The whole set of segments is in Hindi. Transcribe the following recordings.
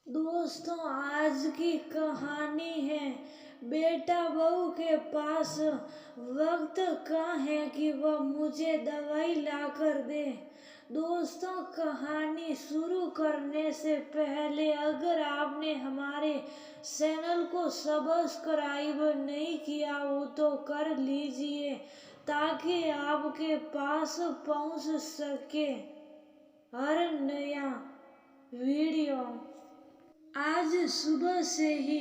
दोस्तों, आज की कहानी है बेटा बहू के पास वक्त कहाँ है कि वह मुझे दवाई ला कर दे। दोस्तों, कहानी शुरू करने से पहले अगर आपने हमारे चैनल को सब्सक्राइब नहीं किया हो तो कर लीजिए ताकि आपके पास पहुंच सके हर नया वीडियो। आज सुबह से ही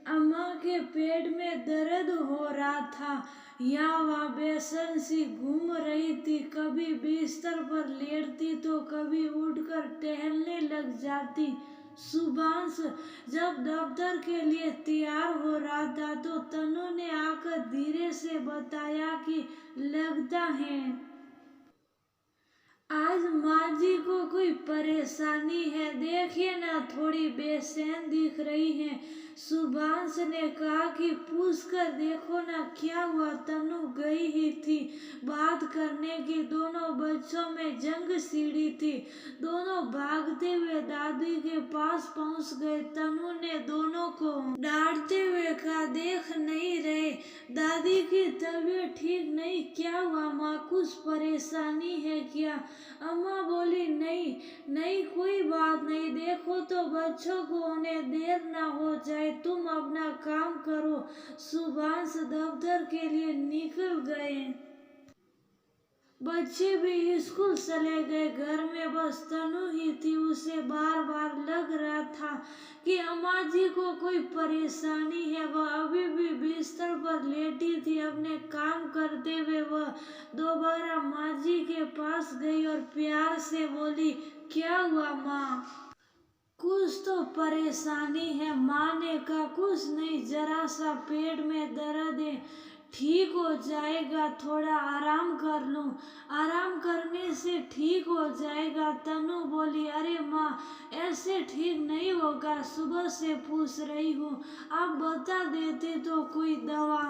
अम्मा के पेट में दर्द हो रहा था या वह बेचैन सी घूम रही थी। कभी बिस्तर पर लेटती तो कभी उठकर टहलने लग जाती। सुभांश जब दफ्तर के लिए तैयार हो रहा था तो तनु ने आकर धीरे से बताया कि लगता है आज माँ जी को कोई परेशानी है, देखिए ना थोड़ी बेचैन दिख रही हैं। सुभांश ने कहा कि पूछ कर देखो ना क्या हुआ। तनु गई ही थी बात करने की। दोनों बच्चों में जंग छिड़ी थी। दोनों भागते हुए दादी के पास पहुंच गए। तनु ने दोनों को डांटते हुए कहा, देख नहीं रहे दादी की तबीयत ठीक नहीं, क्या हुआ माँ, कुछ परेशानी है क्या? अम्मा बोली, नहीं नहीं कोई बात नहीं, देखो तो बच्चों को उन्हें देर ना हो जाए, तुम अपना काम करो। सुभांश दफ्तर के लिए निकल गए। बच्चे भी स्कूल चले गए। घर में बस तनु ही थी। उसे बार बार लग रहा था कि अम्मा जी को कोई परेशानी है। वह अभी भी बिस्तर पर लेटी थी। अपने काम करते हुए वह दोबारा माँ जी के पास गई और प्यार से बोली, क्या हुआ माँ? कुछ तो परेशानी है। माँ ने कहा, कुछ नहीं, जरा सा पेट में दर्द है, ठीक हो जाएगा, थोड़ा आराम कर लूं, आराम करने से ठीक हो जाएगा। तनु बोली, अरे माँ ऐसे ठीक नहीं होगा, सुबह से पूछ रही हूँ, आप बता देते तो कोई दवा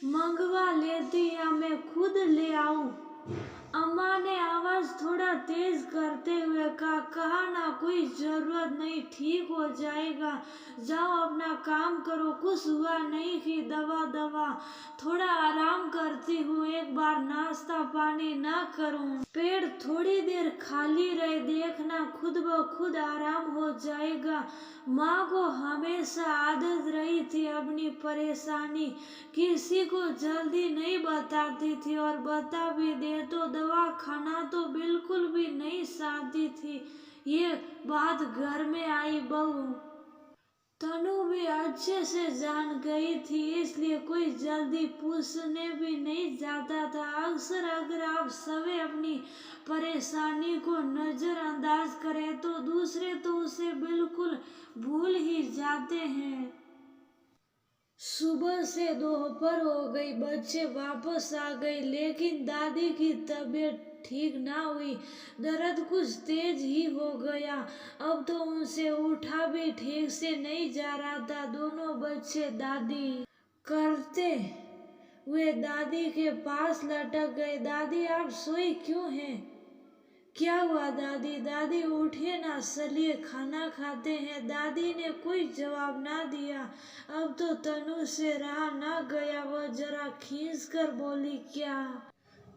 मंगवा लेती या मैं खुद ले आऊं। अम्मा ने आवाज थोड़ा तेज करते हुए कहा ना कोई जरूरत नहीं, ठीक हो जाएगा, जाओ अपना काम करो, कुछ हुआ नहीं कि दवा थोड़ा आराम करती हूँ, एक बार नाश्ता पानी ना करूँ, पेट थोड़ी देर खाली रहे, देखना खुद ब खुद आराम हो जाएगा। माँ को हमेशा आदत रही थी अपनी परेशानी किसी को जल्दी नहीं बताती थी और बता भी दे तो दवा खाना तो बिल्कुल भी नहीं चाहती थी। ये बात घर में आई बहू तनु भी अच्छे से जान गई थी, इसलिए कोई जल्दी पूछने भी नहीं जाता था। अक्सर अगर आप सभी अपनी परेशानी को नजरअंदाज करें तो दूसरे तो उसे बिल्कुल भूल ही जाते हैं। सुबह से दोपहर हो गई, बच्चे वापस आ गए, लेकिन दादी की तबीयत ठीक ना हुई। दर्द कुछ तेज ही हो गया। अब तो उनसे उठा भी ठीक से नहीं जा रहा था। दोनों बच्चे दादी करते हुए दादी के पास लटक गए। दादी आप सोई क्यों हैं? क्या हुआ दादी? दादी उठिए ना, चलिए खाना खाते हैं। दादी ने कोई जवाब ना दिया। अब तो तनु से रहा ना गया। वह जरा खींच कर बोली, क्या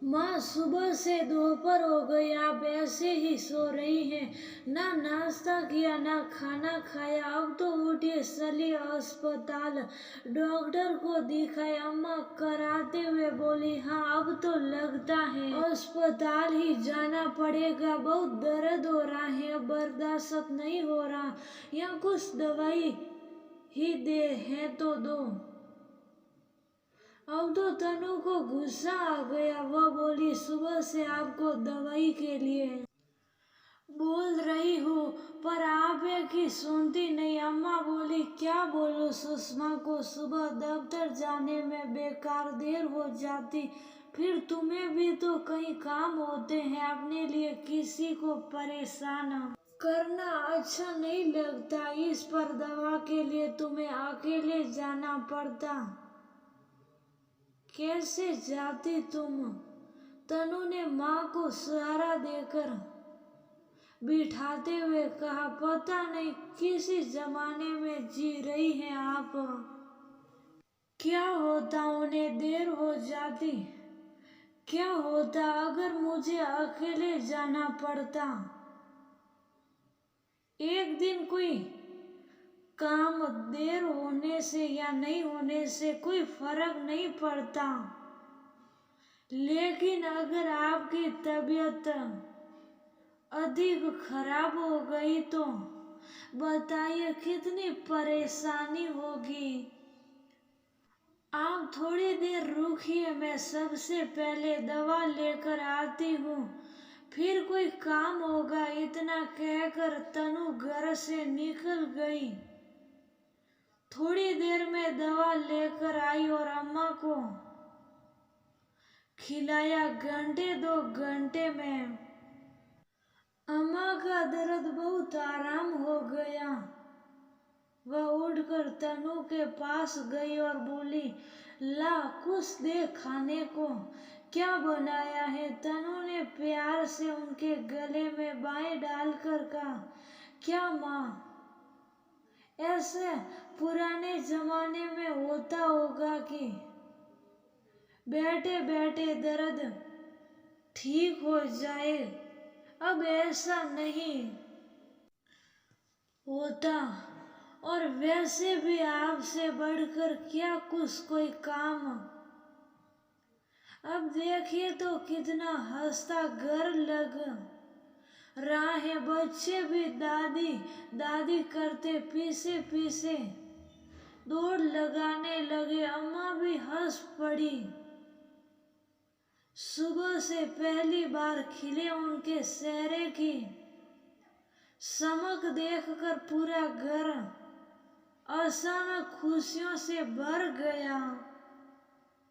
माँ सुबह से दोपहर हो गई, आप ऐसे ही सो रही हैं, ना नाश्ता किया ना खाना खाया। अब तो उठिए, चलिए अस्पताल, डॉक्टर को दिखाए। अम्मा कराते हुए बोली, हाँ अब तो लगता है अस्पताल ही जाना पड़ेगा, बहुत दर्द हो रहा है, अब बर्दाश्त नहीं हो रहा, या कुछ दवाई ही दे है तो दो। अब तो तनु को गुस्सा आ गया। वह बोली, सुबह से आपको दवाई के लिए बोल रही हूँ पर आप की सुनती नहीं। अम्मा बोली, क्या बोलो, सुषमा को सुबह दफ्तर जाने में बेकार देर हो जाती, फिर तुम्हें भी तो कई काम होते हैं, अपने लिए किसी को परेशान करना अच्छा नहीं लगता। इस पर दवा के लिए तुम्हें अकेले जाना पड़ता, कैसे जाती तुम? तनु ने माँ को सहारा देकर बिठाते हुए कहा, पता नहीं किसी जमाने में जी रही हैं आप। क्या होता उन्हें देर हो जाती? क्या होता अगर मुझे अकेले जाना पड़ता? एक दिन कोई काम देर होने से या नहीं होने से कोई फर्क नहीं पड़ता, लेकिन अगर आपकी तबीयत अधिक खराब हो गई तो बताइए कितनी परेशानी होगी। आप थोड़ी देर रुकिए, मैं सबसे पहले दवा लेकर आती हूँ, फिर कोई काम होगा। इतना कहकर तनु घर से निकल गई। थोड़ी देर में दवा लेकर आई और अम्मा को खिलाया। घंटे 2 घंटे में अम्मा का दर्द बहुत आराम हो गया। वह उठकर तनु के पास गई और बोली, ला कुछ दे खाने को। क्या बनाया है? तनु ने प्यार से उनके गले में बाहें डालकर कहा, क्या माँ, ऐसे पुराने जमाने में होता होगा कि बैठे बैठे दर्द ठीक हो जाए, अब ऐसा नहीं होता। और वैसे भी आपसे बढ़कर क्या कुछ कोई काम। अब देखिए तो कितना हंसता घर लग रहा है। बच्चे भी दादी दादी करते पीछे पीछे दौड़ लगाने लगे। अम्मा भी हंस पड़ी। सुबह से पहली बार खिले उनके चेहरे की चमक देखकर पूरा घर अचानक खुशियों से भर गया।